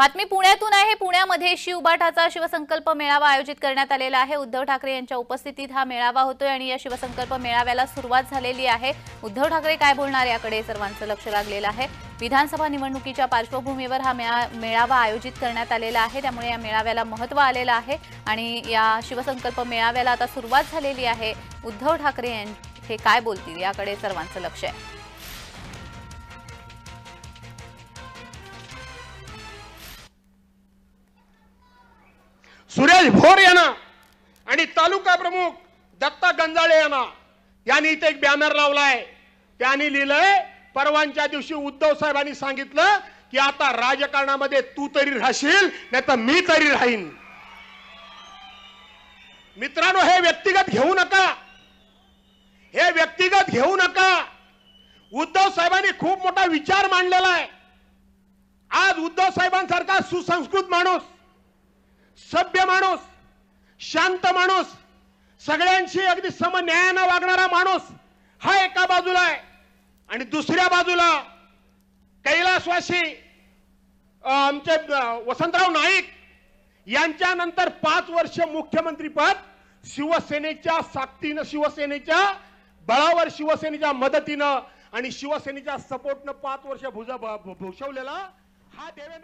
बातमी पुण्यातून आहे। पुण्यामध्ये शिवबाठाचा शिवसंकल्प मेळावा आयोजित करण्यात आलेला आहे। उद्धव ठाकरे यांच्या उपस्थितीत हा मेळावा होतोय आणि या शिवसंकल्प मेळाव्याला सुरुवात झालेली आहे। उद्धव ठाकरे काय बोलणार याकडे सर्वांचं लक्ष लागलेलं आहे। विधानसभा निवडणुकीच्या पार्श्वभूमीवर हा मेळावा आयोजित करण्यात आलेला आहे, त्यामुळे या मेळाव्याला महत्त्व आलेलं आहे आणि या शिवसंकल्प मेळाव्याला आता सुरुवात झालेली आहे। उद्धव ठाकरे हे काय बोलतील याकडे सर्वांचं लक्ष आहे। सुरेश भोर यांना आणि तालुका प्रमुख दत्ता गंजाळे यांनी इथे एक बॅनर लावलाय। त्यांनी लिहिलंय, परवांच्या दिवशी उद्धव साहेबांनी सांगितलं की आता राजकारणामध्ये तू तरी राहशील नाही तर मी तरी राहीन। मित्रांनो, हे व्यक्तिगत घेऊ नका, हे व्यक्तिगत घेऊ नका। उद्धव साहेबांनी खूप मोठा विचार मांडलेला आहे। आज उद्धव साहेबांसारखा सुसंस्कृत माणूस, सभ्य माणूस, शांत माणूस, सगळ्यांशी अगदी समन्यायाने वागणारा माणूस हा एका बाजूला आहे आणि दुसऱ्या बाजूला कैलासवासी आमचे वसंतराव नाईक यांच्यानंतर 5 वर्ष मुख्यमंत्री पद शिवसेनेच्या साक्तीनं, शिवसेनेच्या बळावर, शिवसेनेच्या मदतीनं आणि शिवसेनेच्या सपोर्टनं 5 वर्ष भूषवलेला हा देवेंद्र